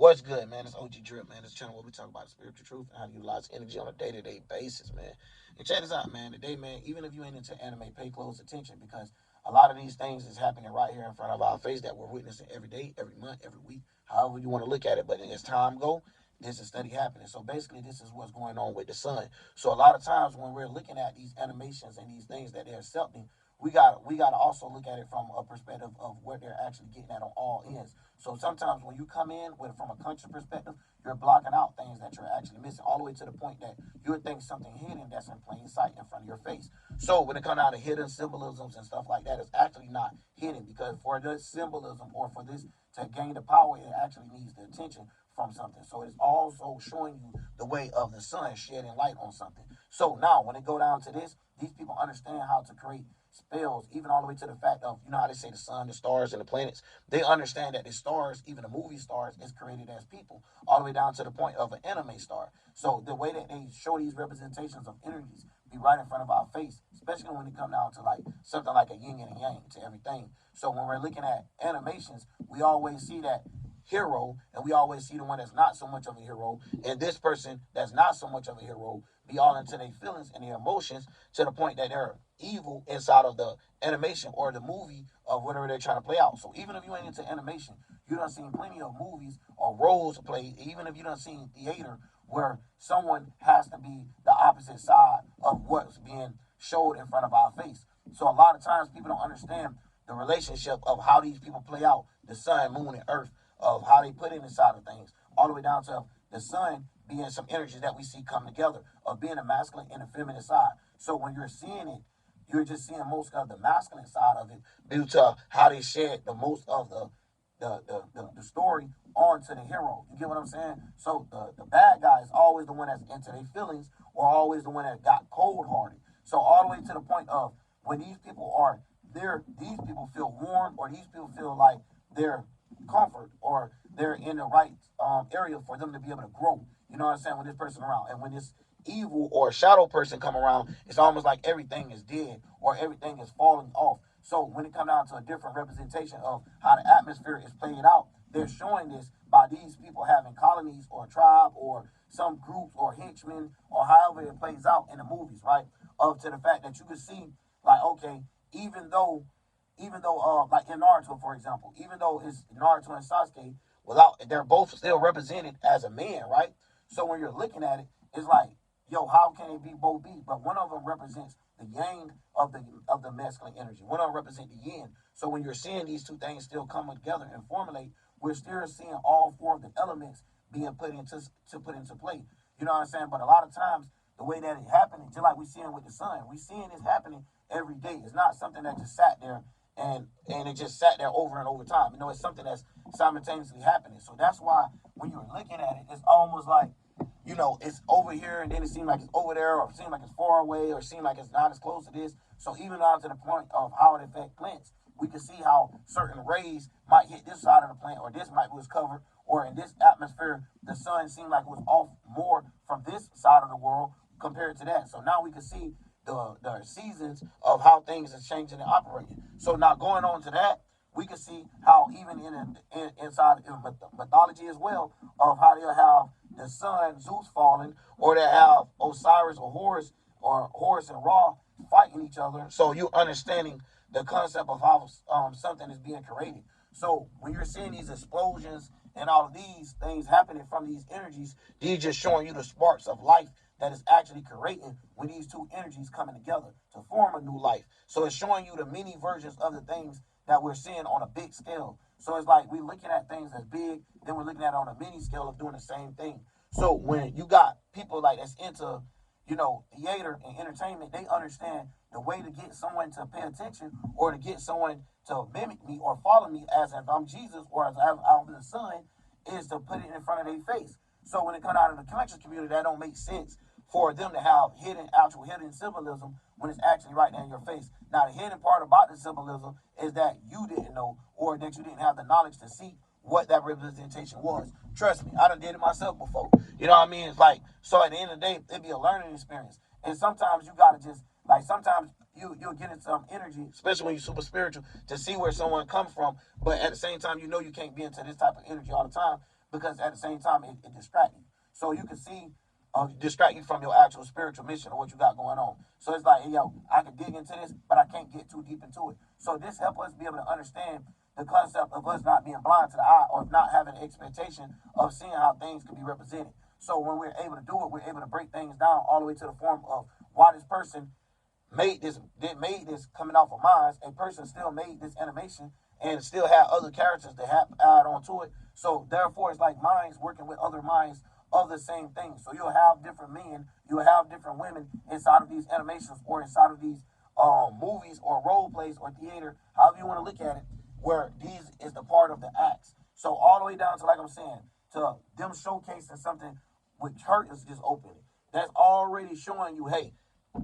What's good, man? It's OG Drip, man. This channel where we talk about spiritual truth and how to utilize energy on a day-to-day basis, man. And check this out, man. Today, man, even if you ain't into anime, pay close attention because a lot of these things is happening right here in front of our face that we're witnessing every day, every month, every week, however you want to look at it. But as time go, this is steady happening. So basically, this is what's going on with the sun. So a lot of times when we're looking at these animations and these things that they're accepting, we got to also look at it from a perspective of where they're actually getting at on all ends. So sometimes when you come in with from a country perspective, you're blocking out things that you're actually missing, all the way to the point that you would think something hidden that's in plain sight in front of your face. So when it comes down to hidden symbolisms and stuff like that, it's actually not hidden because for this symbolism or for this to gain the power, it actually needs the attention from something. So it's also showing you the way of the sun shedding light on something. So now when it go down to this, these people understand how to create spells, even all the way to the fact of, you know how they say the sun, the stars, and the planets. They understand that the stars, even the movie stars, is created as people, all the way down to the point of an anime star. So the way that they show these representations of energies be right in front of our face, especially when it comes down to like something like a yin and a yang to everything. So when we're looking at animations, we always see that hero, and we always see the one that's not so much of a hero, and this person that's not so much of a hero be all into their feelings and their emotions to the point that they're evil inside of the animation or the movie of whatever they're trying to play out. So even if you ain't into animation, you done seen plenty of movies or roles played, even if you done seen theater where someone has to be the opposite side of what's being showed in front of our face. So a lot of times people don't understand the relationship of how these people play out the sun, moon, and earth, of how they put it inside of things, all the way down to the sun being some energies that we see come together, of being a masculine and a feminine side. So when you're seeing it, you're just seeing most of the masculine side of it due to how they shed the most of the story onto the hero. You get what I'm saying? So the bad guy is always the one that's into their feelings or always the one that got cold hearted. So all the way to the point of when these people are there, these people feel warm or these people feel like they're comfort or they're in the right area for them to be able to grow. You know what I'm saying? When this person around and when this evil or shadow person come around, it's almost like everything is dead or everything is falling off. So when it comes down to a different representation of how the atmosphere is playing out, they're showing this by these people having colonies or tribe or some groups or henchmen or however it plays out in the movies, right? Up to the fact that you can see, like, okay, even though like in Naruto, for example, even though it's Naruto and Sasuke, without they're both still represented as a man, right? So when you're looking at it, it's like, yo, how can it be both be? But one of them represents the yang of the masculine energy. One of them represents the yin. So when you're seeing these two things still come together and formulate, we're still seeing all four of the elements being put into play. You know what I'm saying? But a lot of times, the way that it happening, just like we seeing with the sun, we seeing this happening every day. It's not something that just sat there and it just sat there over and over time. You know, it's something that's simultaneously happening. So that's why when you're looking at it, it's almost like, you know, it's over here and then it seems like it's over there, or it seems like it's far away, or it seems like it's not as close to this. So even down to the point of how it affects plants, we can see how certain rays might hit this side of the plant, or this might was covered, or in this atmosphere, the sun seemed like it was off more from this side of the world compared to that. So now we can see the seasons of how things is changing and operating. So now going on to that, we can see how even inside mythology as well, of how they'll have the sun Zeus falling, or they have Osiris or Horus and Ra fighting each other. So you understanding the concept of how something is being created. So when you're seeing these explosions and all of these things happening from these energies, these just showing you the sparks of life that is actually creating when these two energies coming together to form a new life. So it's showing you the many versions of the things that we're seeing on a big scale. So it's like we're looking at things that's big, then we're looking at it on a mini scale of doing the same thing. So when you got people like that's into, you know, theater and entertainment, they understand the way to get someone to pay attention or to get someone to mimic me or follow me as if I'm Jesus or as I'm the Son is to put it in front of their face. So when it comes out of the conscious community, that don't make sense for them to have actual hidden symbolism when it's actually right there in your face. Now, the hidden part about the symbolism is that you didn't know or that you didn't have the knowledge to see what that representation was. Trust me, I done did it myself before. You know what I mean? It's like, so at the end of the day, it'd be a learning experience. And sometimes you gotta just, like, sometimes you'll get into some energy, especially when you're super spiritual, to see where someone comes from. But at the same time, you know you can't be into this type of energy all the time because at the same time it distracts you. So you can see distract you from your actual spiritual mission or what you got going on. So it's like, hey, yo, I can dig into this, but I can't get too deep into it. So this helps us be able to understand the concept of us not being blind to the eye or not having an expectation of seeing how things can be represented. So when we're able to do it, we're able to break things down all the way to the form of why this person made this coming off of minds. A person still made this animation and still had other characters that have add on to it. So therefore, it's like minds working with other minds of the same thing. So you'll have different men, you'll have different women inside of these animations or inside of these movies or role plays or theater, however you want to look at it, where these is the part of the acts. So all the way down to, like I'm saying, to them showcasing something with churches just opening. That's already showing you, hey,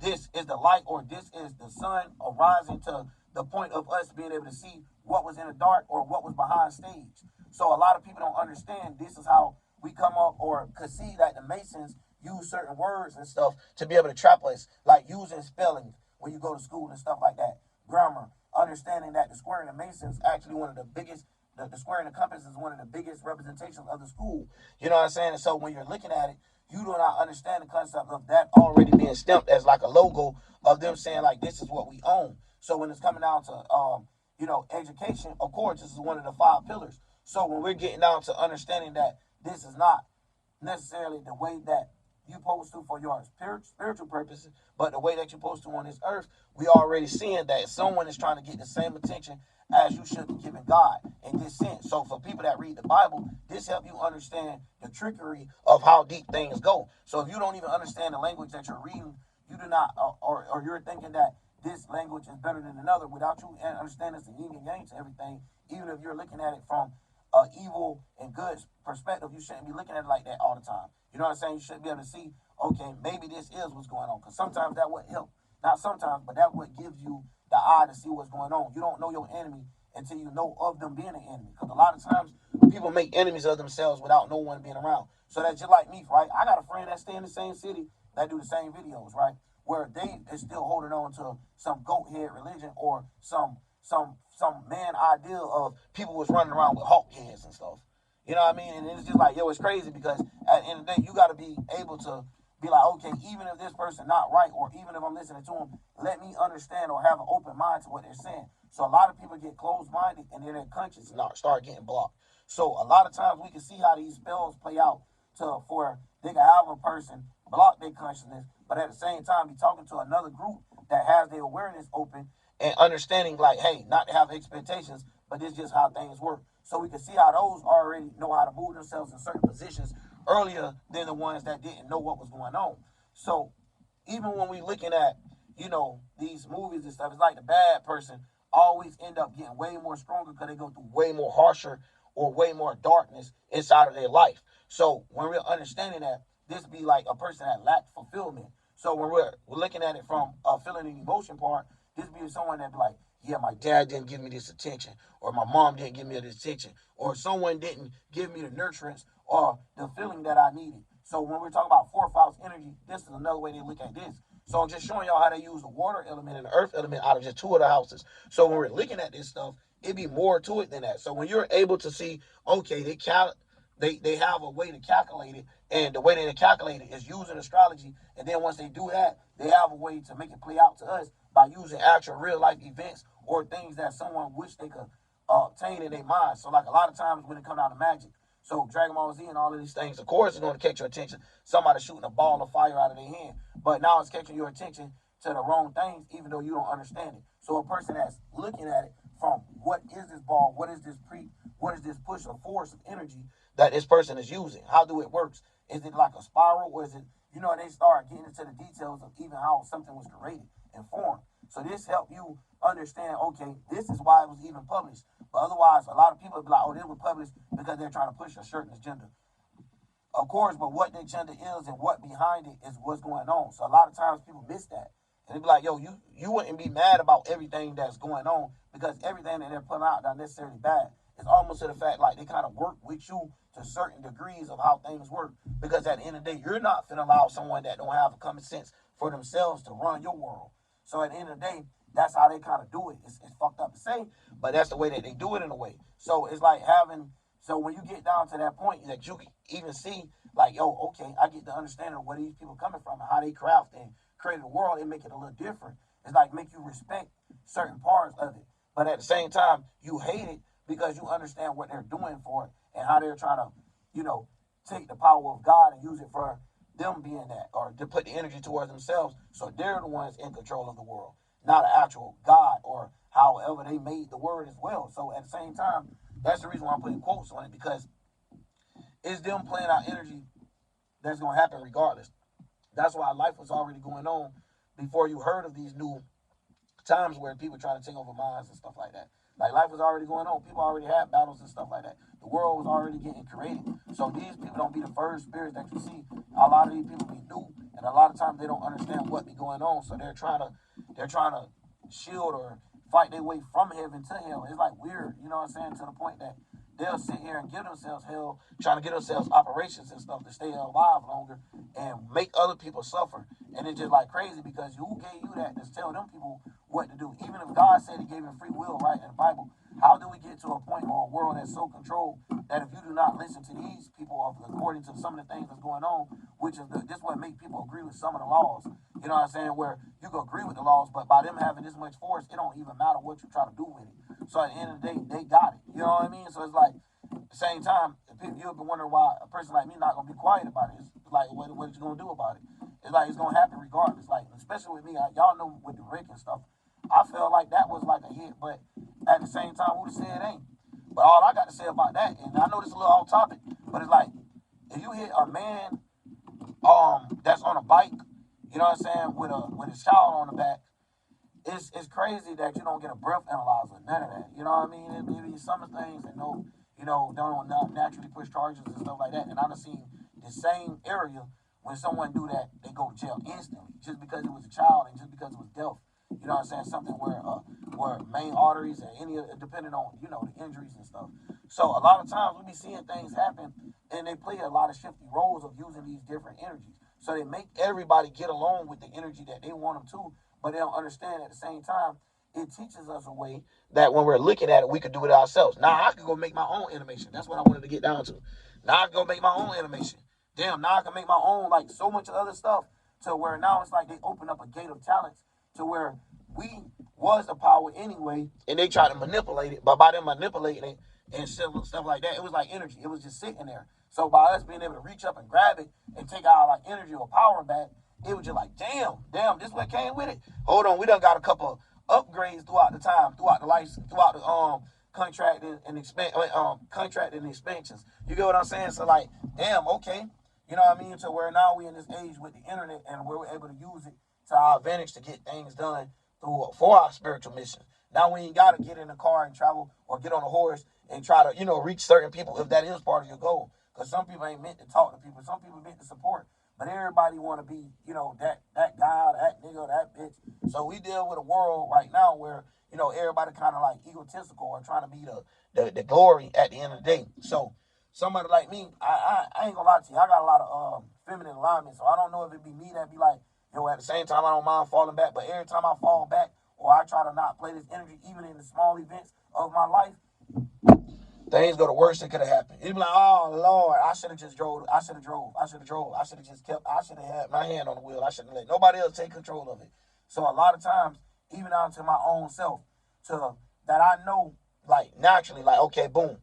this is the light or this is the sun arising to the point of us being able to see what was in the dark or what was behind stage. So a lot of people don't understand this is how we come up or could see that the Masons use certain words and stuff to be able to trap us, like using spelling when you go to school and stuff like that, grammar, understanding that the square and the Masons actually one of the biggest, the square and the compass is one of the biggest representations of the school. You know what I'm saying? And so when you're looking at it, you do not understand the concept of that already being stamped as like a logo of them saying like this is what we own. So when it's coming down to education, of course, this is one of the 5 pillars. So when we're getting down to understanding that this is not necessarily the way that you supposed to for your spiritual purposes, but the way that you're supposed to on this earth, we already seeing that someone is trying to get the same attention as you should be giving God in this sense. So for people that read the Bible, this helps you understand the trickery of how deep things go. So if you don't even understand the language that you're reading, you do not, or you're thinking that this language is better than another without you understanding the yin and yang to everything, even if you're looking at it from evil and good perspective, you shouldn't be looking at it like that all the time. You know what I'm saying? You should be able to see, okay, maybe this is what's going on. Because sometimes that would help. Not sometimes, but that would give you the eye to see what's going on. You don't know your enemy until you know of them being an enemy. Because a lot of times, people make enemies of themselves without no one being around. So that's just like me, right? I got a friend that stay in the same city that do the same videos, right? Where they is still holding on to some goat head religion or some man ideal of people was running around with hawk heads and stuff. You know what I mean? And it's just like, yo, it's crazy because at the end of the day, you got to be able to be like, okay, even if this person not right or even if I'm listening to them, let me understand or have an open mind to what they're saying. So a lot of people get closed-minded and then their conscience start getting blocked. So a lot of times we can see how these spells play out for they can have a person block their consciousness, but at the same time be talking to another group that has their awareness open and understanding like, hey, not to have expectations, but this is just how things work. So we can see how those already know how to move themselves in certain positions earlier than the ones that didn't know what was going on. So even when we looking at, these movies and stuff, it's like the bad person always end up getting way more stronger because they go through way more harsher or way more darkness inside of their life. So when we're understanding that, this be like a person that lacked fulfillment. So when we're looking at it from a feeling and emotion part, this be someone that be like, yeah, my dad didn't give me this attention, or my mom didn't give me this attention, or someone didn't give me the nurturance or the feeling that I needed. So when we're talking about fourth house energy, this is another way they look at this. So I'm just showing y'all how they use the water element and the earth element out of just 2 of the houses. So when we're looking at this stuff, it be more to it than that. So when you're able to see, okay, they have a way to calculate it, and the way they calculate it is using astrology. And then once they do that, they have a way to make it play out to us by using actual real life events or things that someone wish they could obtain in their mind. So like a lot of times when it comes down to magic, so Dragon Ball Z and all of these things, of course, is going to catch your attention. Somebody shooting a ball of fire out of their hand, but now it's catching your attention to the wrong things, even though you don't understand it. So a person that's looking at it from what is this ball, what is this push or force of energy that this person is using? How do it works? Is it like a spiral, or is it, they start getting into the details of even how something was created and formed. So this helped you understand, okay, this is why it was even published. But otherwise, a lot of people be like, oh, this was published because they're trying to push a certain agenda. Of course, but what the agenda is and what behind it is what's going on. So a lot of times people miss that. And they be like, yo, you wouldn't be mad about everything that's going on because everything that they're putting out not necessarily bad. It's almost to the fact like they kind of work with you to certain degrees of how things work. Because at the end of the day, you're not finna allow someone that don't have a common sense for themselves to run your world. So at the end of the day, that's how they kind of do it. It's fucked up to say, but that's the way that they do it in a way. So it's like having So when you get down to that point that you can even see, like, yo, okay, I get the understanding of where these people coming from and how they craft and create a world, it make it a little different. It's like make you respect certain parts of it. But at the same time, you hate it because you understand what they're doing for it and how they're trying to, you know, take the power of God and use it for them being that, or to put the energy towards themselves, so they're the ones in control of the world, not an actual God or however they made the word as well. So at the same time, that's the reason why I'm putting quotes on it, because it's them playing out energy that's going to happen regardless. That's why life was already going on before you heard of these new times where people trying to take over minds and stuff like that. Like life was already going on. People already had battles and stuff like that. The world was already getting created. So these people don't be the first spirits that you see. A lot of these people be new, and a lot of times they don't understand what be going on. So they're trying to shield or fight their way from heaven to hell. It's like weird, you know what I'm saying? To the point that they'll sit here and give themselves hell, trying to get themselves operations and stuff to stay alive longer and make other people suffer. And it's just like crazy, because who gave you that to tell them people what to do? Even if God said he gave him free will, right, in the Bible, how do we get to a point or a world that's so controlled that if you do not listen to these people according to some of the things that's going on, which is this what make people agree with some of the laws, you know what I'm saying, where you can agree with the laws, but by them having this much force, it don't even matter what you try to do with it. So at the end of the day, they got it. You know what I mean? So it's like, at the same time, you'll be wondering why a person like me not gonna be quiet about it. It's like, what you gonna do about it? It's like it's gonna happen regardless. Like, especially with me, y'all know with the Rick and stuff, I felt like that was like a hit, but at the same time, who to say it ain't? But all I got to say about that, and I know this is a little off topic, but it's like if you hit a man that's on a bike, you know what I'm saying, with a child on the back, it's crazy that you don't get a breath analyzer, none of that. You know what I mean? It be some of the things that don't not naturally push charges and stuff like that. And I've seen the same area when someone do that, they go to jail instantly just because it was a child and just because it was deaf. You know what I'm saying? Something where main arteries and any depending on the injuries and stuff. So a lot of times we be seeing things happen, and they play a lot of shifty roles of using these different energies. So they make everybody get along with the energy that they want them to, but they don't understand at the same time. It teaches us a way that when we're looking at it, we can do it ourselves. Now I can go make my own animation. That's what I wanted to get down to. Now I can go make my own animation. Damn, now I can make my own, like, so much other stuff, to where now it's like they open up a gate of talents to where we was the power anyway, and they try to manipulate it. But by them manipulating it and stuff like that, it was like energy. It was just sitting there. So by us being able to reach up and grab it and take our like energy or power back, it was just like, damn, this what came with it. Hold on, we done got a couple upgrades throughout the time, throughout the life, throughout the contracting and expansions. You get what I'm saying? So like, damn, okay. You know what I mean? So where now we in this age with the internet, and we're able to use it to our advantage to get things done for our spiritual mission. Now we ain't gotta get in the car and travel or get on a horse and try to, reach certain people if that is part of your goal. Because some people ain't meant to talk to people. Some people meant to support. But everybody want to be, that guy, that nigga, that bitch. So we deal with a world right now where, everybody kind of like egotistical or trying to be the glory at the end of the day. So somebody like me, I ain't gonna lie to you. I got a lot of feminine alignment. So I don't know if it be me that be like, at the same time, I don't mind falling back. But every time I fall back or I try to not play this energy, even in the small events of my life, things go the worst that could have happened. You'd be like, oh, Lord, I should have just drove. I should have just kept, I should have had my hand on the wheel. I shouldn't let nobody else take control of it. So a lot of times, even down to my own self, that I know, like, naturally, like, okay, boom.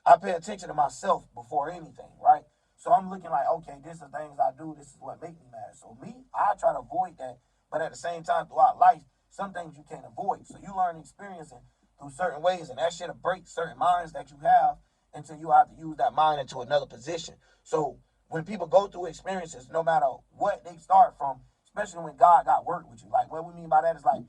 I pay attention to myself before anything, right? So I'm looking like, okay, this is things I do. This is what make me mad. So me, I try to avoid that. But at the same time, throughout life, some things you can't avoid. So you learn experiencing through certain ways, and that shit'll break certain minds that you have until you have to use that mind into another position. So when people go through experiences, no matter what they start from, especially when God got work with you, like what we mean by that is like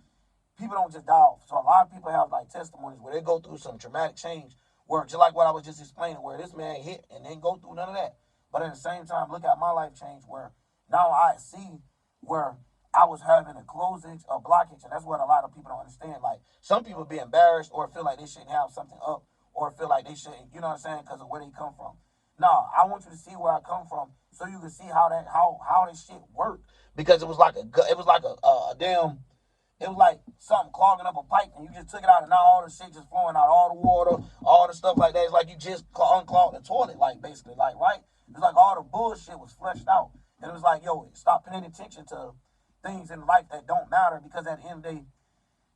people don't just die off. So a lot of people have like testimonies where they go through some traumatic change, where just like what I was just explaining, where this man hit and didn't go through none of that. But at the same time, look at my life change, where now I see where I was having a closage, a blockage, and that's what a lot of people don't understand. Like, some people be embarrassed or feel like they shouldn't have something up or feel like they shouldn't, you know what I'm saying, because of where they come from. No, I want you to see where I come from so you can see how this shit worked. Because it was like a damn, It was like something clogging up a pipe, and you just took it out, and now all the shit just flowing out, all the water, all the stuff like that. It's like you just unclogged the toilet, like basically, like right. It's like all the bullshit was flushed out, and it was like, yo, stop paying attention to things in life that don't matter, because at the end of the day,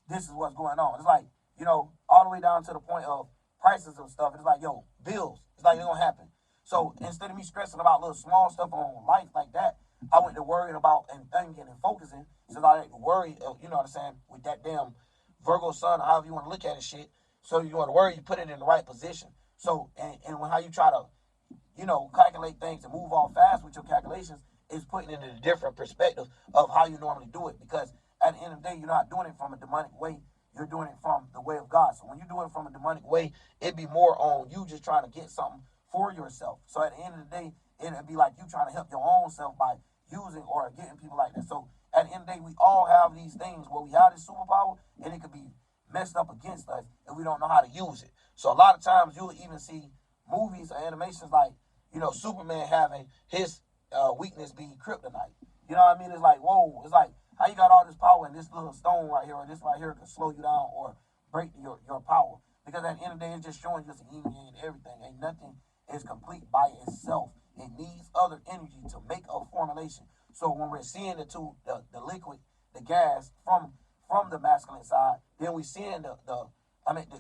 this is what's going on. It's like, all the way down to the point of prices of stuff. It's like, yo, bills. It's like, it's gonna happen. So instead of me stressing about little small stuff on life like that, I went to worrying about and thinking and focusing. So I didn't worry, you know what I'm saying, with that damn Virgo sun, or however you want to look at it, shit. So you want to worry, you put it in the right position. So, and when how you try to, calculate things and move on fast with your calculations, is putting it in a different perspective of how you normally do it. Because at the end of the day, you're not doing it from a demonic way. You're doing it from the way of God. So when you do it from a demonic way, it'd be more on you just trying to get something for yourself. So at the end of the day, it'd be like you trying to help your own self by using or getting people like that. So at the end of the day, we all have these things where we have this superpower, and it could be messed up against us if we don't know how to use it. So a lot of times you'll even see movies or animations like, Superman having his weakness be kryptonite. You know what I mean? It's like, whoa, it's like, how you got all this power and this little stone right here or this right here can slow you down or break your power? Because at the end of the day, it's just showing you it's a yin and yang and everything. Ain't nothing is complete by itself. It needs other energy to make a formulation. So when we're seeing the two, the liquid, the gas from the masculine side, then we seeing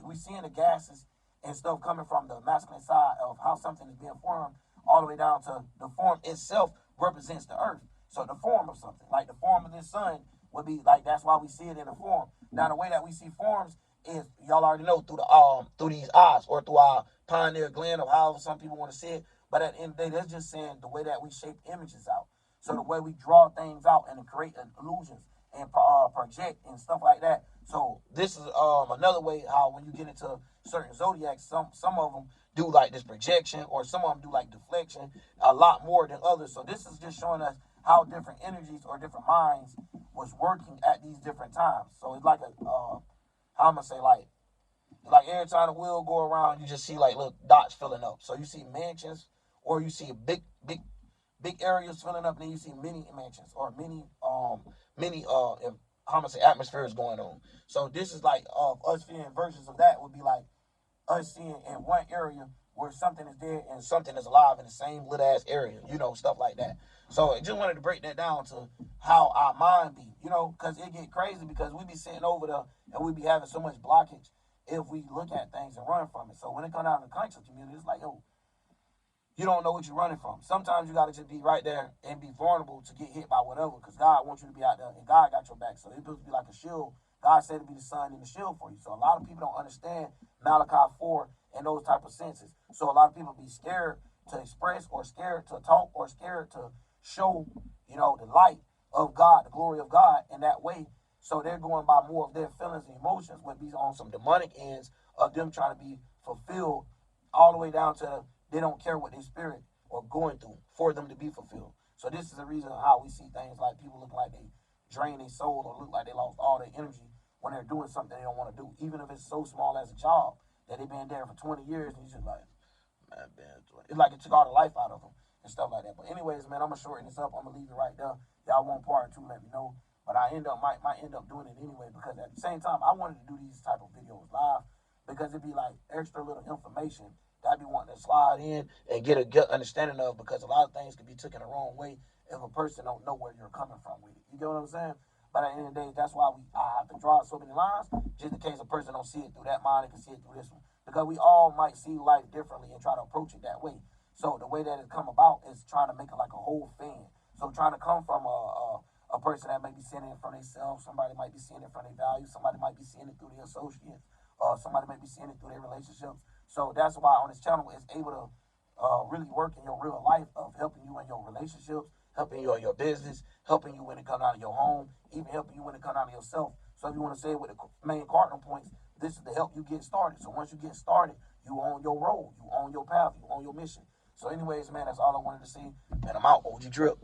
we seeing the gases and stuff coming from the masculine side of how something is being formed, all the way down to the form itself represents the earth. So the form of something, like the form of this sun, would be like, that's why we see it in a form. Now the way that we see forms is, y'all already know, through these eyes, or through our pineal gland, or however some people want to see it. But at the end of the day, that's just saying the way that we shape images out. So the way we draw things out and create illusions and project and stuff like that. So this is another way how when you get into certain zodiacs, some of them do like this projection, or some of them do like deflection a lot more than others. So this is just showing us how different energies or different minds was working at these different times. So it's like how I'm gonna say, like every time the wheel go around, you just see like little dots filling up. So you see mansions, or you see big areas filling up, and then you see many mansions or many how I'm gonna say atmospheres going on. So this is like us seeing versions of that would be like us seeing in one area where something is dead and something is alive in the same little ass area, stuff like that. So I just wanted to break that down to how our mind be, because it get crazy, because we be sitting over there and we be having so much blockage if we look at things and run from it. So when it comes out in the conscious community, it's like, yo, you don't know what you're running from. Sometimes you got to just be right there and be vulnerable to get hit by whatever, because God wants you to be out there, and God got your back. So it's supposed to be like a shield. God said to be the sun and the shield for you. So a lot of people don't understand Malachi 4 and those type of senses. So a lot of people be scared to express, or scared to talk, or scared to show, the light of God, the glory of God in that way. So they're going by more of their feelings and emotions, when these on some demonic ends of them trying to be fulfilled, all the way down to they don't care what their spirit or going through for them to be fulfilled. So this is the reason how we see things like people look like they drain their soul, or look like they lost all their energy when they're doing something they don't want to do, even if it's so small as a job that they've been there for 20 years, and you just like, man, it's like it took all the life out of them and stuff like that. But anyways, man, I'm gonna shorten this up. I'm gonna leave it right there. Y'all want part two, let me know. But I might end up doing it anyway, because at the same time, I wanted to do these type of videos live, because it'd be like extra little information that I'd be wanting to slide in and get a good understanding of, because a lot of things could be taken the wrong way if a person don't know where you're coming from with it. You get what I'm saying? But at the end of the day, that's why I have to draw so many lines, just in case a person don't see it through that mind, they can see it through this one. Because we all might see life differently and try to approach it that way. So the way that it come about is trying to make it like a whole thing. So trying to come from a person that may be seeing it from themselves, somebody might be seeing it from their values, somebody might be seeing it through their associates, somebody might be seeing it through their relationships. So that's why on this channel it's able to really work in your real life, of helping you in your relationships, helping you in your business, helping you when it comes out of your home, even helping you when it comes out of yourself. So if you want to say it with the main cardinal points, this is to help you get started. So once you get started, you own your road, you own your path, you own your mission. So anyways, man, that's all I wanted to say. And I'm out. OG Drip.